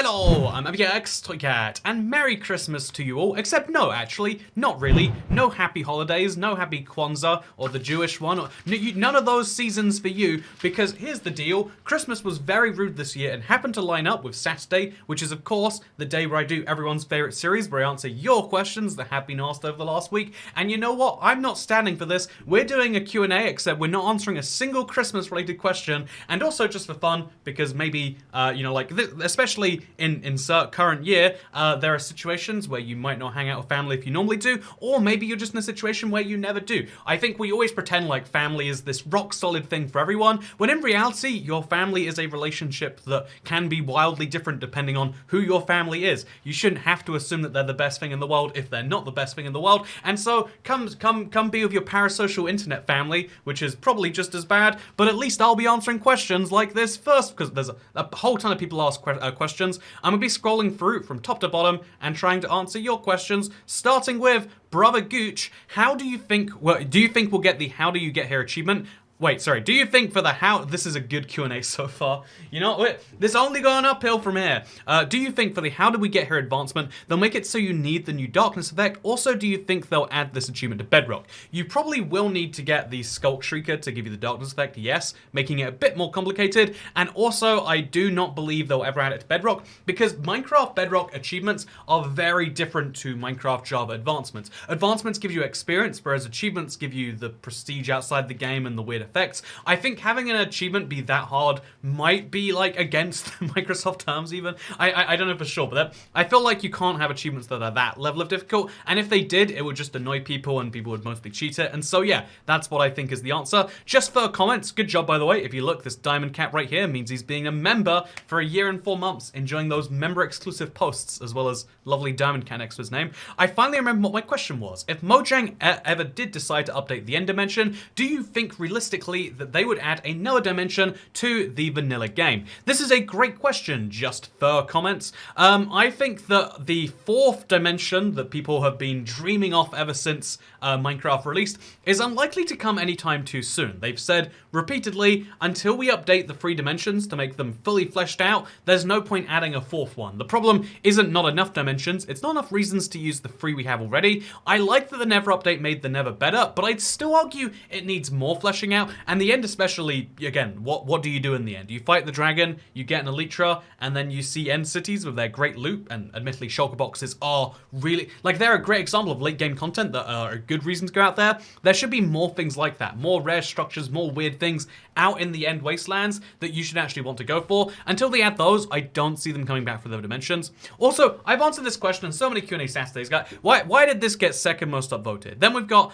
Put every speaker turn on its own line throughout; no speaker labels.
Hello, I'm MBX Toycat, and Merry Christmas to you all, except no, actually, not really. No happy holidays, no happy Kwanzaa, or the Jewish one, or none of those seasons for you, because here's the deal, Christmas was very rude this year and happened to line up with Saturday, which is of course the day where I do everyone's favorite series, where I answer your questions that have been asked over the last week, and you know what, I'm not standing for this. We're doing a Q&A, except we're not answering a single Christmas related question, and also just for fun, because maybe, especially in current year, there are situations where you might not hang out with family if you normally do, or maybe you're just in a situation where you never do. I think we always pretend like family is this rock solid thing for everyone, when in reality, your family is a relationship that can be wildly different depending on who your family is. You shouldn't have to assume that they're the best thing in the world if they're not the best thing in the world, and so come be with your parasocial internet family, which is probably just as bad, but at least I'll be answering questions like this first, because there's a whole ton of people ask questions. I'm gonna be scrolling through from top to bottom and trying to answer your questions, starting with Brother Gooch. Do you think we'll get the how do you get here achievement? Wait, sorry, do you think for the how, this is a good Q&A so far. You know, this only going uphill from here. Do you think for the how did we get here advancement, they'll make it so you need the new darkness effect? Also, do you think they'll add this achievement to Bedrock? You probably will need to get the Skulk Shrieker to give you the darkness effect, yes, making it a bit more complicated. And also, I do not believe they'll ever add it to Bedrock, because Minecraft Bedrock achievements are very different to Minecraft Java advancements. Advancements give you experience, whereas achievements give you the prestige outside the game and the weird effects. I think having an achievement be that hard might be like against Microsoft terms even. I don't know for sure, but I feel like you can't have achievements that are that level of difficult, and if they did, it would just annoy people and people would mostly cheat it, and so yeah, that's what I think is the answer. Just for comments, good job by the way. If you look, this diamond cap right here means he's being a member for a year and 4 months, enjoying those member exclusive posts, as well as lovely diamond cat next to his name. I finally remember what my question was. If Mojang ever did decide to update the end dimension, do you think realistically that they would add another dimension to the vanilla game? This is a great question, just for comments. I think that the fourth dimension that people have been dreaming of ever since Minecraft released is unlikely to come anytime too soon. They've said repeatedly, until we update the 3 dimensions to make them fully fleshed out, there's no point adding a 4th one. The problem isn't not enough dimensions, it's not enough reasons to use the 3 we have already. I like that the Nether update made the Nether better, but I'd still argue it needs more fleshing out. And the end especially, again, what do you do in the end? You fight the dragon, you get an Elytra, and then you see end cities with their great loot, and admittedly shulker boxes are really, like, they're a great example of late game content that are a good reason to go out there. There should be more things like that, more rare structures, more weird things out in the end wastelands that you should actually want to go for. Until they add those, I don't see them coming back for the other dimensions. Also, I've answered this question in so many Q&A Saturdays, guys. Why did this get second most upvoted? Then we've got,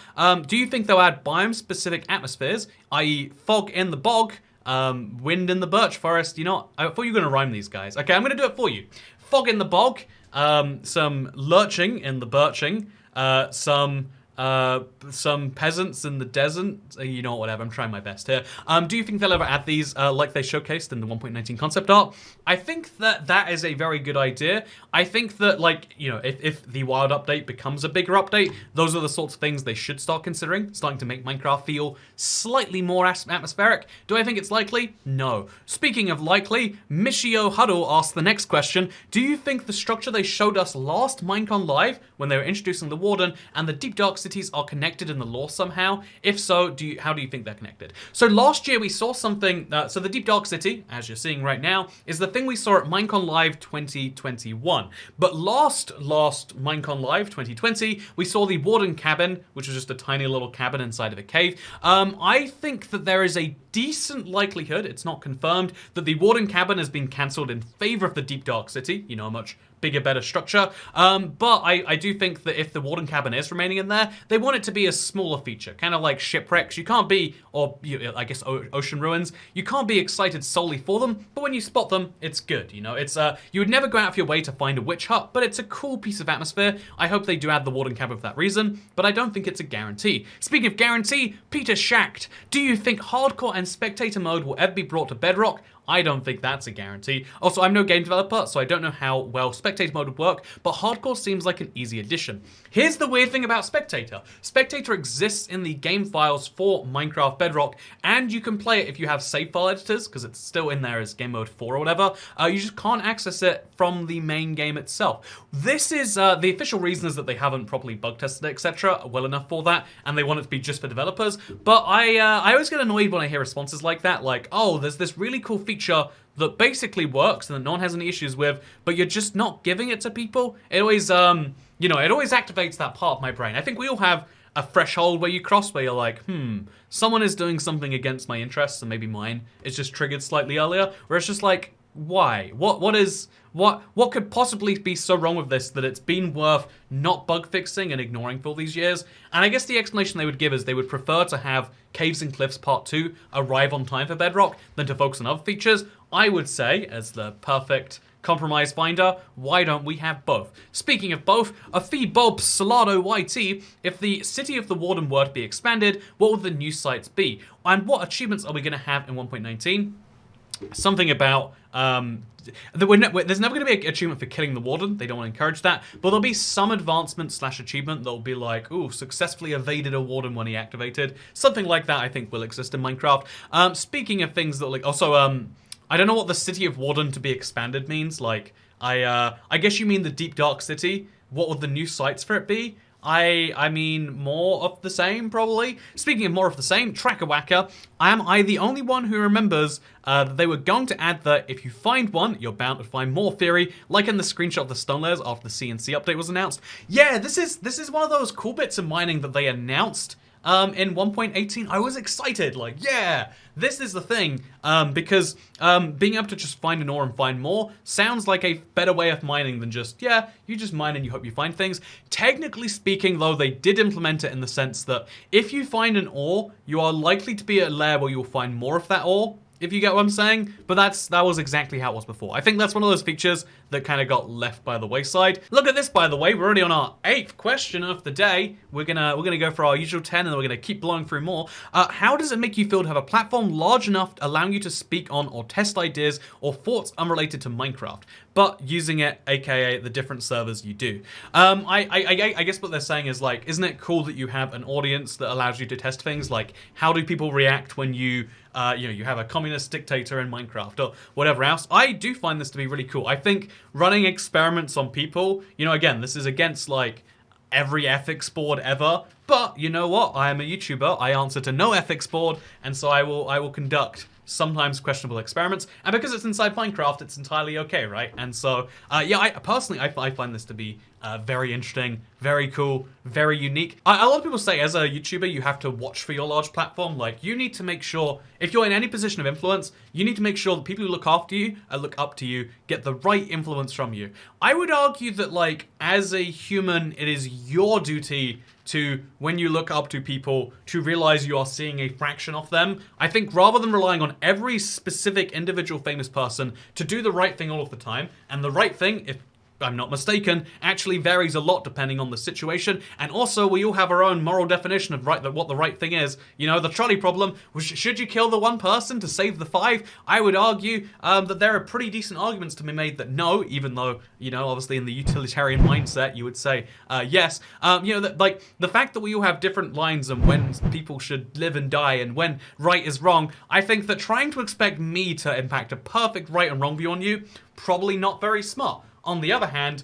do you think they'll add biome-specific atmospheres, i.e. fog in the bog, wind in the birch forest? You know, I thought you were going to rhyme these guys. Okay, I'm going to do it for you. Fog in the bog, some lurching in the birching, some peasants in the desert, you know, whatever, I'm trying my best here. Do you think they'll ever add these like they showcased in the 1.19 concept art? I think that is a very good idea. I think that, like, you know, if the wild update becomes a bigger update, those are the sorts of things they should start considering, starting to make Minecraft feel slightly more atmospheric. Do I think it's likely? No. Speaking of likely, Michio Huddle asked the next question. Do you think the structure they showed us last Minecon Live, when they were introducing the Warden, and the Deep Dark cities are connected in the lore somehow? If so, how do you think they're connected? So last year we saw something, so the Deep Dark City, as you're seeing right now, is the thing we saw at Minecon Live 2021. But last Minecon Live 2020, we saw the Warden cabin, which was just a tiny little cabin inside of a cave. I think that there is a decent likelihood, it's not confirmed, that the Warden cabin has been cancelled in favor of the Deep Dark City, you know, a much bigger, better structure. But I do think that if the Warden cabin is remaining in there, they want it to be a smaller feature, kind of like shipwrecks. You can't be, or I guess ocean ruins, you can't be excited solely for them, but when you spot them, it's good, you know? It's you would never go out of your way to find a witch hut, but it's a cool piece of atmosphere. I hope they do add the Warden cabin for that reason, but I don't think it's a guarantee. Speaking of guarantee, Peter Schacht, do you think hardcore and spectator mode will ever be brought to Bedrock? I don't think that's a guarantee. Also, I'm no game developer, so I don't know how well spectator mode would work, but hardcore seems like an easy addition. Here's the weird thing about spectator. Spectator exists in the game files for Minecraft Bedrock, and you can play it if you have save file editors, because it's still in there as game mode 4 or whatever. You just can't access it from the main game itself. This is, the official reason is that they haven't properly bug tested it, etc. well enough for that, and they want it to be just for developers, but I always get annoyed when I hear responses like that, like, oh, there's this really cool feature that basically works and that no one has any issues with, but you're just not giving it to people. It always, you know, it always activates that part of my brain. I think we all have a threshold where you cross where you're like, someone is doing something against my interests and maybe mine is just triggered slightly earlier, where it's just like, why? What could possibly be so wrong with this that it's been worth not bug fixing and ignoring for all these years? And I guess the explanation they would give is they would prefer to have Caves and Cliffs Part 2 arrive on time for Bedrock than to focus on other features. I would say, as the perfect compromise finder, why don't we have both? Speaking of both, a fee Bob Salado YT, if the City of the Warden were to be expanded, what would the new sites be? And what achievements are we going to have in 1.19? Something about, there's never going to be an achievement for killing the Warden. They don't want to encourage that. But there'll be some advancement / achievement that'll be like, ooh, successfully evaded a Warden when he activated. Something like that I think will exist in Minecraft. Speaking of things that like, also, I don't know what the City of Warden to be expanded means. Like, I guess you mean the Deep Dark City. What would the new sites for it be? I mean, more of the same, probably. Speaking of more of the same, Tracker Whacker, am I the only one who remembers that they were going to add that if you find one, you're bound to find more theory, like in the screenshot of the stone layers after the CNC update was announced? Yeah, this is one of those cool bits of mining that they announced in 1.18. I was excited, like, yeah, this is the thing, because being able to just find an ore and find more sounds like a better way of mining than just, yeah, you just mine and you hope you find things. Technically speaking, though, they did implement it in the sense that if you find an ore, you are likely to be at a layer where you'll find more of that ore, if you get what I'm saying, but that was exactly how it was before. I think that's one of those features that kind of got left by the wayside. Look at this, by the way, we're already on our 8th question of the day. We're gonna go for our usual 10, and then we're gonna keep blowing through more. How does it make you feel to have a platform large enough allowing you to speak on or test ideas or thoughts unrelated to Minecraft, but using it, aka the different servers you do? I guess what they're saying is like, isn't it cool that you have an audience that allows you to test things? Like, how do people react when you you have a communist dictator in Minecraft or whatever else? I do find this to be really cool. I think running experiments on people, you know, again, this is against like every ethics board ever, but you know what? I am a YouTuber. I answer to no ethics board, and so I will conduct sometimes questionable experiments, and because it's inside Minecraft, it's entirely okay, right? And so, yeah, I personally find this to be very interesting, very cool, very unique. A lot of people say as a YouTuber, you have to watch for your large platform. Like, you need to make sure, if you're in any position of influence, you need to make sure that people who look after you and look up to you get the right influence from you. I would argue that, like, as a human, it is your duty to, when you look up to people, to realize you are seeing a fraction of them. I think rather than relying on every specific individual famous person to do the right thing all of the time, and the right thing, if I'm not mistaken, actually varies a lot depending on the situation, and also we all have our own moral definition of what the right thing is. You know, the trolley problem, should you kill the one person to save the 5? I would argue that there are pretty decent arguments to be made that no, even though, you know, obviously in the utilitarian mindset you would say yes. You know, that, like, the fact that we all have different lines on when people should live and die and when right is wrong, I think that trying to expect me to impact a perfect right and wrong view on you, probably not very smart. On the other hand,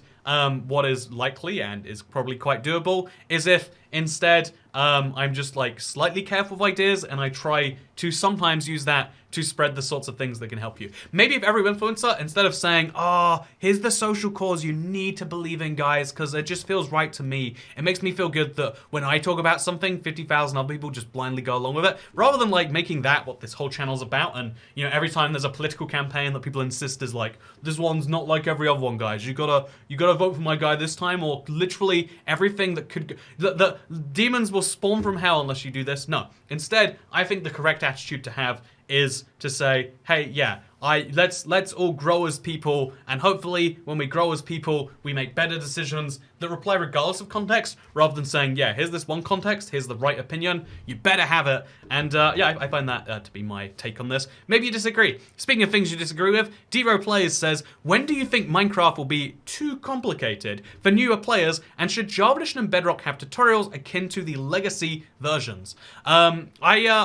what is likely and is probably quite doable is if instead I'm just like slightly careful with ideas and I try to sometimes use that to spread the sorts of things that can help you. Maybe if every influencer, instead of saying, oh, here's the social cause you need to believe in, guys, because it just feels right to me. It makes me feel good that when I talk about something, 50,000 other people just blindly go along with it, rather than like making that what this whole channel's about. And, you know, every time there's a political campaign that people insist is like, this one's not like every other one, guys. You gotta vote for my guy this time, or literally everything that could, the demons will spawn from hell unless you do this. No. Instead, I think the correct attitude to have is to say, hey, yeah, Let's all grow as people, and hopefully when we grow as people, we make better decisions that apply regardless of context, rather than saying, yeah, here's this one context, here's the right opinion, you better have it. And yeah, I find that to be my take on this. Maybe you disagree. Speaking of things you disagree with, D-Row Plays says, when do you think Minecraft will be too complicated for newer players, and should Java Edition and Bedrock have tutorials akin to the legacy versions? I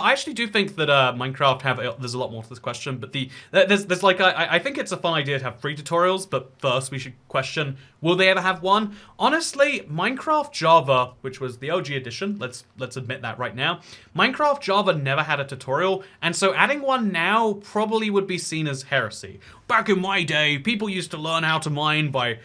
actually do think that Minecraft there's a lot more to this question, but there's like, I think it's a fun idea to have free tutorials, but first we should question, will they ever have one? Honestly, Minecraft Java, which was the OG edition, let's admit that right now, Minecraft Java never had a tutorial, and so adding one now probably would be seen as heresy. Back in my day, people used to learn how to mine by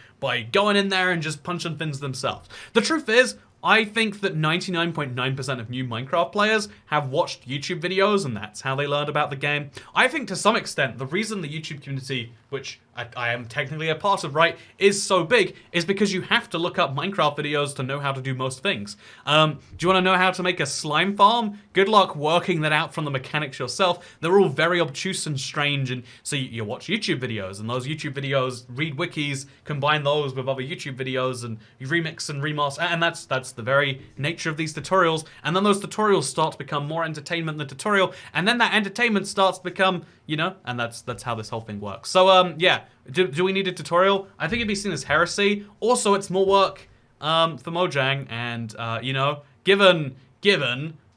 going in there and just punching things themselves. The truth is, I think that 99.9% of new Minecraft players have watched YouTube videos, and that's how they learned about the game. I think to some extent, the reason the YouTube community, which I am technically a part of, right, is so big, is because you have to look up Minecraft videos to know how to do most things. Do you want to know how to make a slime farm? Good luck working that out from the mechanics yourself. They're all very obtuse and strange, and so you watch YouTube videos, and those YouTube videos read wikis, combine those with other YouTube videos, and you remix and remaster, and that's the very nature of these tutorials. And then those tutorials start to become more entertainment than tutorial, and then that entertainment starts to become, you know, and that's how this whole thing works. So yeah, do we need a tutorial? I think it'd be seen as heresy. Also, it's more work for Mojang, and you know, given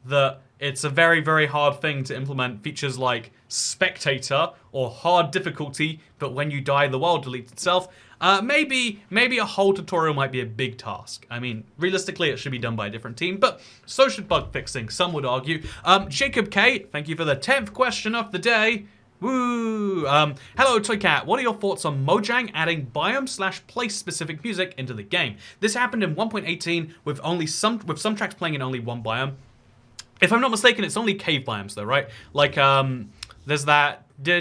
that it's a very, very hard thing to implement features like spectator or hard difficulty, but when you die the world deletes itself, maybe a whole tutorial might be a big task. I mean, realistically, it should be done by a different team, but so should bug fixing, some would argue. Jacob K, thank you for the 10th question of the day. Woo! Hello, Toycat. What are your thoughts on Mojang adding biome/place-specific music into the game? This happened in 1.18 with some tracks playing in only one biome. If I'm not mistaken, it's only cave biomes though, right? Like, there's that yeah,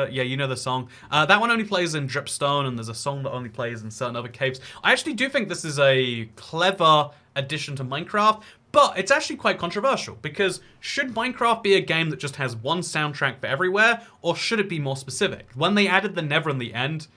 you know the song. That one only plays in Dripstone, and there's a song that only plays in certain other caves. I actually do think this is a clever addition to Minecraft, but it's actually quite controversial, because should Minecraft be a game that just has one soundtrack for everywhere, or should it be more specific? When they added the Never in the End,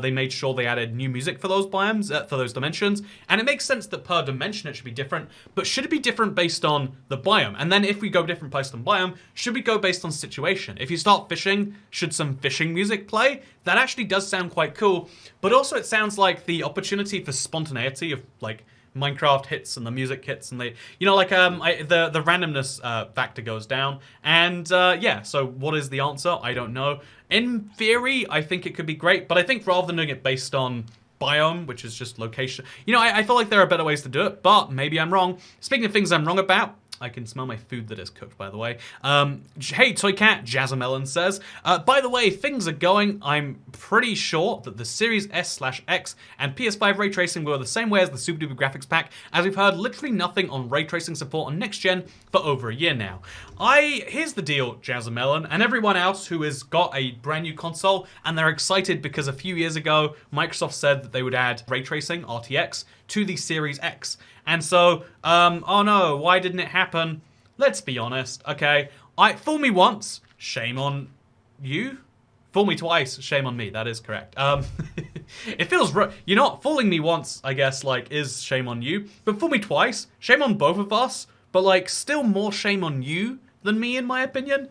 they made sure they added new music for those biomes, for those dimensions, and it makes sense that per dimension it should be different, but should it be different based on the biome? And then if we go different based on biome, should we go based on situation? If you start fishing, should some fishing music play? That actually does sound quite cool, but also it sounds like the opportunity for spontaneity of, like, Minecraft hits and the music hits, and they, you know, like the randomness factor goes down, and yeah. So what is the answer? I don't know. In theory, I think it could be great, but I think rather than doing it based on biome, which is just location, you know, I feel like there are better ways to do it, but maybe I'm wrong. Speaking of things I'm wrong about, I can smell my food that is cooked, by the way. Hey, Toycat, Jazzamelon says, by the way, things are going. I'm pretty sure that the Series S/X and PS5 ray tracing will go the same way as the Super Duper graphics pack, as we've heard literally nothing on ray tracing support on next gen for over a year now. Here's the deal, Jazzamelon, and everyone else who has got a brand new console, and they're excited because a few years ago, Microsoft said that they would add ray tracing, RTX, to the Series X. And so, oh no, why didn't it happen? Let's be honest, okay? Fool me once, shame on you. Fool me twice, shame on me. That is correct. It feels you're not fooling me once, I guess, like, is shame on you. But fool me twice, shame on both of us. But, like, still more shame on you than me, in my opinion.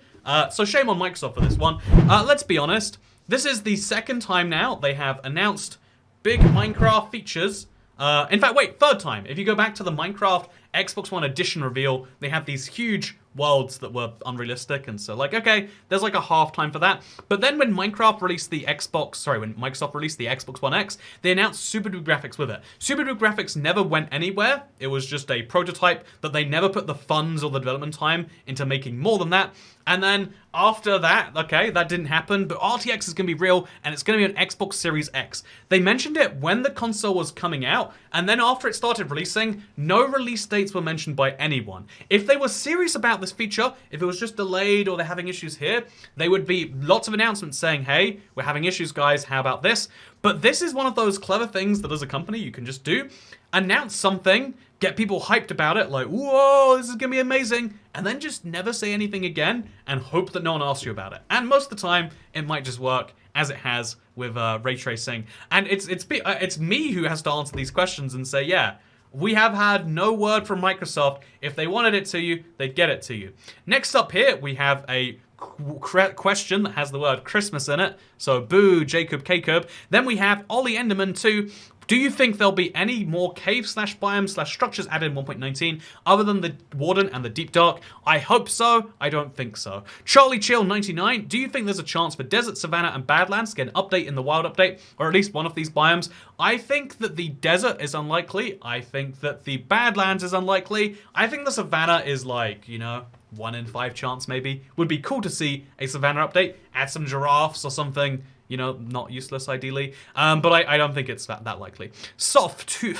So shame on Microsoft for this one. Let's be honest. This is the second time now they have announced big Minecraft features. In fact, wait, third time. If you go back to the Minecraft Xbox One Edition reveal, they have these huge worlds that were unrealistic, and so, like, okay, there's like a half time for that. But then when Microsoft released the Xbox One X, they announced Super Duper graphics with it. Super Duper graphics never went anywhere. It was just a prototype that they never put the funds or the development time into making more than that. And then after that, okay, that didn't happen, but RTX is going to be real, and it's going to be an Xbox Series X. They mentioned it when the console was coming out, and then after it started releasing, no release dates were mentioned by anyone. If they were serious about this feature, if it was just delayed or they're having issues here, they would be lots of announcements saying, hey, we're having issues, guys, how about this? But this is one of those clever things that as a company you can just do. Announce something, get people hyped about it, like, whoa, this is gonna be amazing, and then just never say anything again and hope that no one asks you about it. And most of the time, it might just work, as it has with ray tracing. And it's me who has to answer these questions and say, yeah, we have had no word from Microsoft. If they wanted it to you, they'd get it to you. Next up here, we have a question that has the word Christmas in it. So boo, Jacob Jacob. Then we have Ollie Enderman 2. Do you think there'll be any more cave/biome/structures added in 1.19 other than the Warden and the Deep Dark? I hope so. I don't think so. Charlie Chill 99. Do you think there's a chance for Desert, Savannah, and Badlands to get an update in the Wild update, or at least one of these biomes? I think that the Desert is unlikely. I think that the Badlands is unlikely. I think the Savannah is like, you know, 1 in 5 chance maybe. Would be cool to see a Savannah update. Add some giraffes or something. You know, not useless ideally. But I don't think it's that likely. Soft too.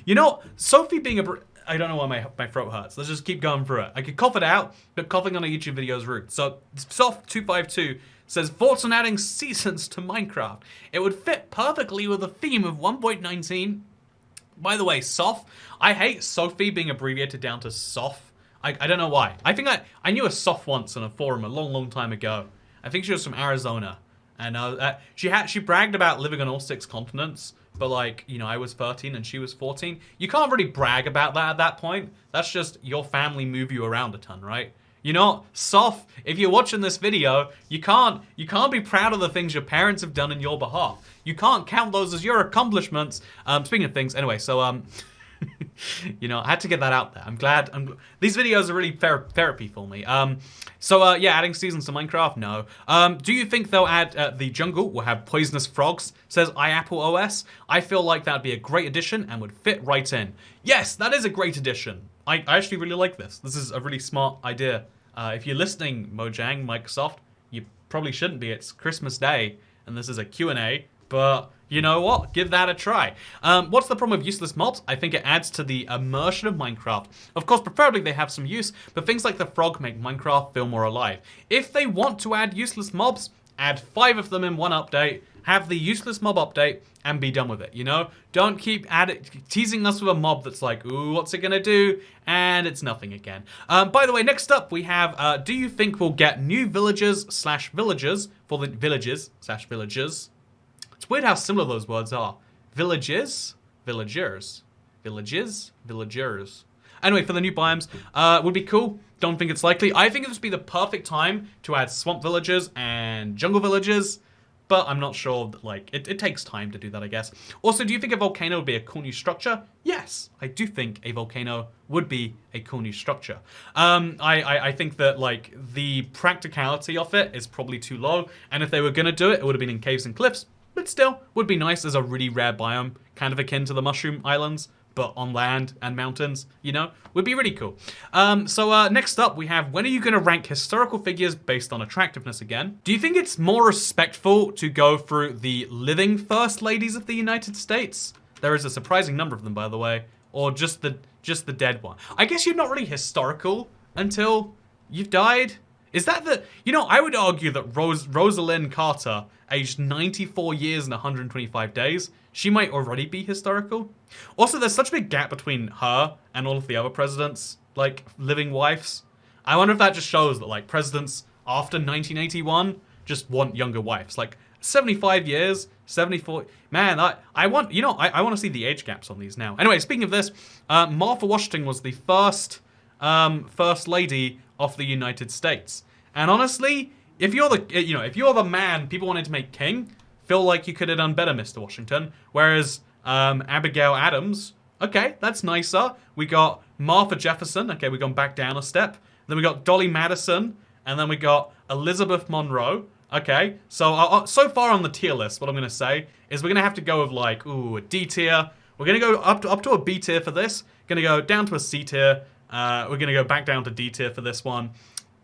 You know, Sophie being I don't know why my throat hurts. Let's just keep going through it. I could cough it out, but coughing on a YouTube video is rude. So Soft252 says, thoughts on adding seasons to Minecraft. It would fit perfectly with the theme of 1.19. By the way, Soft, I hate Sophie being abbreviated down to Soft. I don't know why. I think I knew a Soft once on a forum a long time ago. I think she was from Arizona. And she bragged about living on all 6 continents, but like, you know, I was 13 and she was 14. You can't really brag about that at that point. That's just your family move you around a ton, right? You know, Soph, if you're watching this video, you can't be proud of the things your parents have done in your behalf. You can't count those as your accomplishments. Speaking of things, anyway, so you know, I had to get that out there. I'm glad. These videos are really therapy for me. Yeah, adding seasons to Minecraft, no. Do you think they'll add the jungle will have poisonous frogs? Says iAppleOS. I feel like that'd be a great addition and would fit right in. Yes, that is a great addition. I actually really like this. This is a really smart idea. If you're listening, Mojang, Microsoft, you probably shouldn't be. It's Christmas Day, and this is a Q&A, but you know what? Give that a try. What's the problem with useless mobs? I think it adds to the immersion of Minecraft. Of course, preferably they have some use, but things like the frog make Minecraft feel more alive. If they want to add useless mobs, add 5 of them in one update, have the useless mob update, and be done with it, you know? Don't keep teasing us with a mob that's like, ooh, what's it gonna do? And it's nothing again. By the way, next up we have, do you think we'll get new villagers/villagers for the villages/villagers? It's weird how similar those words are. Villages, villagers. Villages, villagers. Anyway, for the new biomes, would be cool. Don't think it's likely. I think it would be the perfect time to add swamp villagers and jungle villagers, but I'm not sure that, like, it takes time to do that, I guess. Also, do you think a volcano would be a cool new structure? Yes, I do think a volcano would be a cool new structure. I think that, like, the practicality of it is probably too low, and if they were gonna do it, it would have been in caves and cliffs, but still, would be nice as a really rare biome, kind of akin to the Mushroom Islands, but on land and mountains, you know? Would be really cool. Next up, we have, when are you going to rank historical figures based on attractiveness again? Do you think it's more respectful to go through the living First Ladies of the United States? There is a surprising number of them, by the way. Or just the dead one. I guess you're not really historical until you've died. Is that the... You know, I would argue that Rosalind Carter, aged 94 years and 125 days, she might already be historical. Also, there's such a big gap between her and all of the other presidents, like, living wives. I wonder if that just shows that, like, presidents after 1981 just want younger wives. Like, 75 years, 74... Man, I want... You know, I want to see the age gaps on these now. Anyway, speaking of this, Martha Washington was the first lady of the United States. And honestly, if you're the man people wanted to make king, feel like you could have done better, Mr. Washington. Whereas Abigail Adams, okay, that's nicer. We got Martha Jefferson, okay, we've gone back down a step. Then we got Dolly Madison, and then we got Elizabeth Monroe. Okay, so so far on the tier list, what I'm gonna say is we're gonna have to go with like, ooh, a D tier. We're gonna go up to a B tier for this. Gonna go down to a C tier. We're gonna go back down to D tier for this one.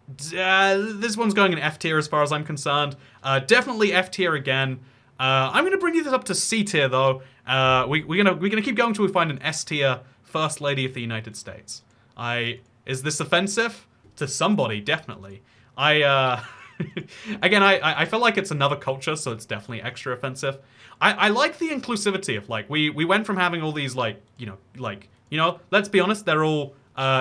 This one's going in F tier as far as I'm concerned. Definitely F tier again. I'm gonna bring this up to C tier though. We're gonna keep going until we find an S tier First Lady of the United States. Is this offensive? To somebody, definitely. Again, I feel like it's another culture, so it's definitely extra offensive. I like the inclusivity of, like, we went from having all these, like, you know, like, You know, let's be honest, they're all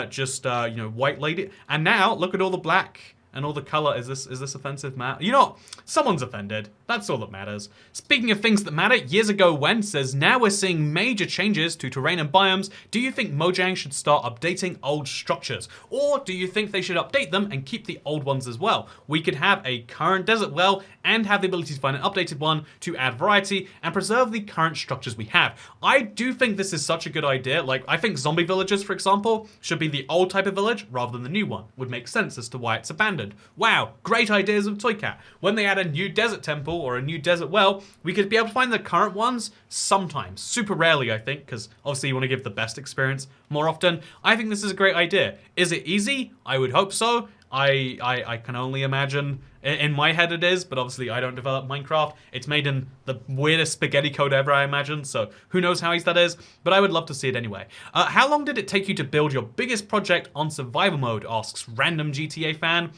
just white lady. And now look at all the black and all the color. Is this offensive, Matt? You know what? Someone's offended. That's all that matters. Speaking of things that matter, years ago Wen says, now we're seeing major changes to terrain and biomes. Do you think Mojang should start updating old structures? Or do you think they should update them and keep the old ones as well? We could have a current desert well and have the ability to find an updated one to add variety and preserve the current structures we have. I do think this is such a good idea. Like, I think zombie villages, for example, should be the old type of village rather than the new one. Would make sense as to why it's abandoned. Wow, great ideas of Toycat. When they add a new desert temple or a new desert well, we could be able to find the current ones sometimes. Super rarely, I think, because obviously you want to give the best experience more often. I think this is a great idea. Is it easy? I would hope so. I can only imagine in my head it is, but obviously I don't develop Minecraft. It's made in the weirdest spaghetti code ever, I imagine, so who knows how easy that is, but I would love to see it anyway. How long did it take you to build your biggest project on survival mode, asks random GTA fan.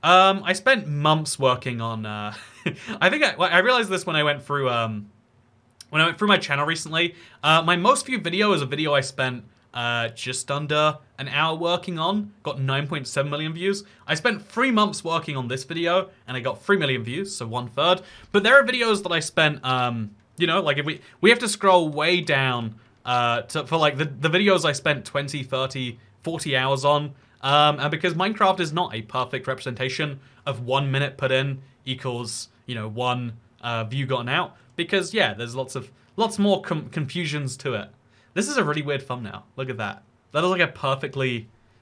I spent months working on, I think I realized this when I went through my channel recently. My most viewed video is a video I spent just under an hour working on, got 9.7 million views. I spent 3 months working on this video, and I got 3 million views, so 1/3. But there are videos that I spent, like if we have to scroll way down for like the videos I spent 20, 30, 40 hours on. And because Minecraft is not a perfect representation of 1 minute put in equals, 1 view gotten out. Because yeah, there's lots more confusions to it. This is a really weird thumbnail. Look at that. That is like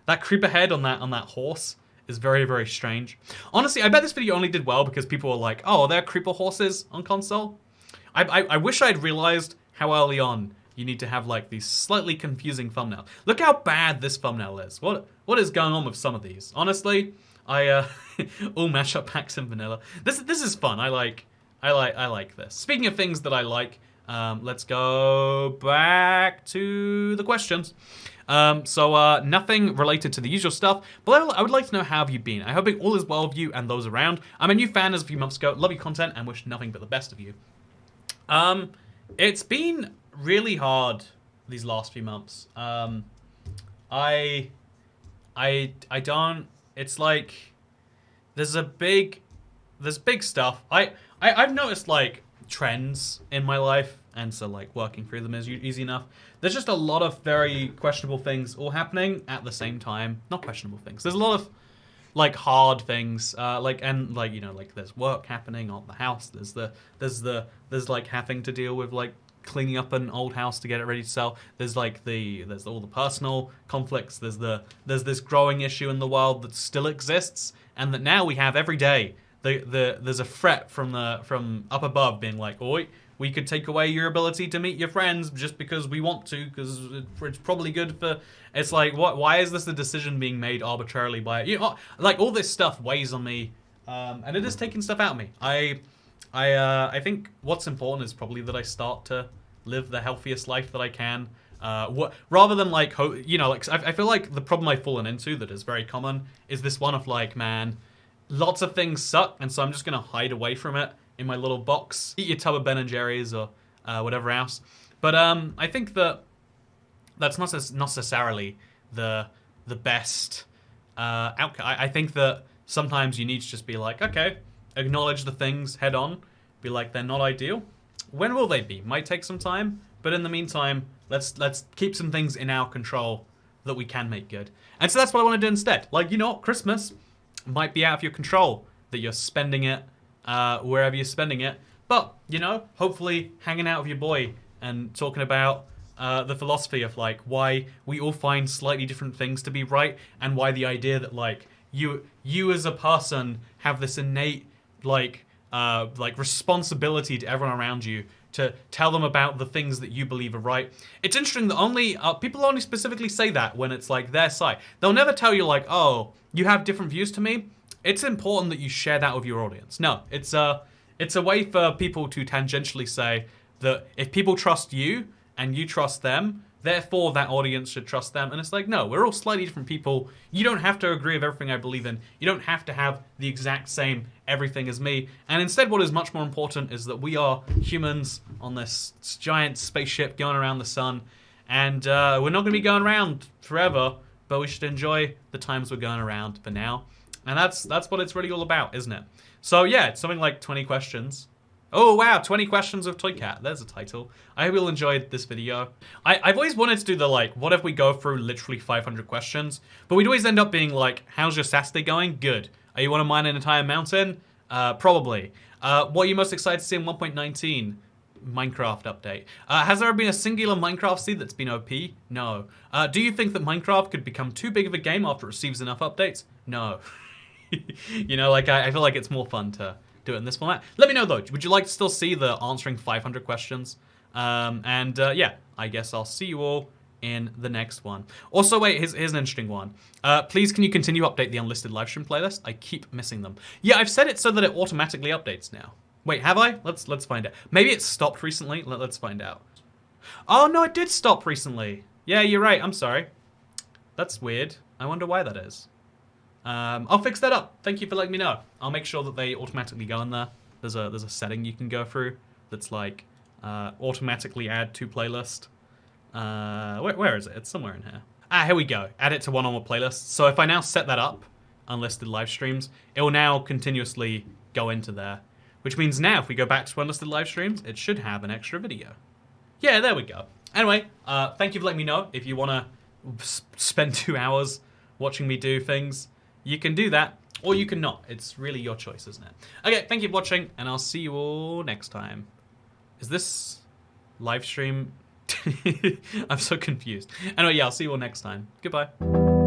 that creeper head on that horse is very, very strange. Honestly, I bet this video only did well because people were like, oh, are there creeper horses on console? I wish I'd realized how early on you need to have like these slightly confusing thumbnails. Look how bad this thumbnail is. What is going on with some of these? Honestly, all mashup packs in vanilla. This is fun. I like this. Speaking of things that I like, let's go back to the questions. Nothing related to the usual stuff, but I would like to know how have you been. I hope all is well with you and those around. I'm a new fan as a few months ago. Love your content and wish nothing but the best of you. It's been really hard these last few months. I don't. It's like there's big stuff. I've noticed like trends in my life, and so like working through them is easy enough. There's just a lot of very questionable things all happening at the same time. Not questionable things. There's a lot of like hard things, like there's work happening on the house. There's like having to deal with like cleaning up an old house to get it ready to sell. There's all the personal conflicts. There's this growing issue in the world that still exists, and that now we have every day. There's a threat from up above being like, oi, we could take away your ability to meet your friends just because we want to, because it's probably good for. It's like, why is this a decision being made arbitrarily by like all this stuff weighs on me, and it is taking stuff out of me. I think what's important is probably that I start to live the healthiest life that I can. Rather than like, I feel like the problem I've fallen into that is very common is this one of like, man, lots of things suck, and so I'm just gonna hide away from it in my little box. Eat your tub of Ben and Jerry's or whatever else. But I think that's not necessarily the best outcome. I think that sometimes you need to just be like, okay, acknowledge the things head on, be like, they're not ideal. When will they be? Might take some time, but in the meantime, let's keep some things in our control that we can make good. And so that's what I want to do instead. Like, Christmas might be out of your control, that you're spending it wherever you're spending it, but hopefully hanging out with your boy and talking about the philosophy of like why we all find slightly different things to be right, and why the idea that like you as a person have this innate like responsibility to everyone around you to tell them about the things that you believe are right. It's interesting that people only specifically say that when it's like their side. They'll never tell you like, oh, you have different views to me. It's important that you share that with your audience. No, it's a way for people to tangentially say that if people trust you and you trust them, therefore that audience should trust them. And it's like, no, we're all slightly different people. You don't have to agree with everything I believe in. You don't have to have the exact same everything as me. And instead, what is much more important is that we are humans on this giant spaceship going around the sun. And we're not going to be going around forever, but we should enjoy the times we're going around for now. And that's what it's really all about, isn't it? So yeah, it's something like 20 questions. Oh wow, 20 questions of Toy Cat. There's a title. I hope you'll enjoy this video. I've always wanted to do the like, what if we go through literally 500 questions? But we'd always end up being like, how's your Saturday going? Good. Are you want to mine an entire mountain? Probably. What are you most excited to see in 1.19? Minecraft update. Has there been a singular Minecraft seed that's been OP? No. Do you think that Minecraft could become too big of a game after it receives enough updates? No. You know, like I feel like it's more fun to do it in this format. Let me know though, would you like to still see the answering 500 questions? Yeah, I guess I'll see you all in the next one. Also, wait, here's an interesting one. Please, can you continue to update the unlisted livestream playlist? I keep missing them. Yeah, I've set it so that it automatically updates now. Wait, have I? Let's find out. Maybe it stopped recently. Let's find out. Oh no, it did stop recently. Yeah, you're right. I'm sorry. That's weird. I wonder why that is. I'll fix that up. Thank you for letting me know. I'll make sure that they automatically go in there. There's a setting you can go through that's like automatically add to playlist. Where is it? It's somewhere in here. Ah, here we go. Add it to one on one playlist. So if I now set that up, unlisted live streams, it will now continuously go into there. Which means now if we go back to unlisted live streams, it should have an extra video. Yeah, there we go. Anyway, thank you for letting me know. If you want to spend 2 hours watching me do things, you can do that, or you can not. It's really your choice, isn't it? Okay, thank you for watching, and I'll see you all next time. Is this live stream? I'm so confused. Anyway, yeah, I'll see you all next time. Goodbye.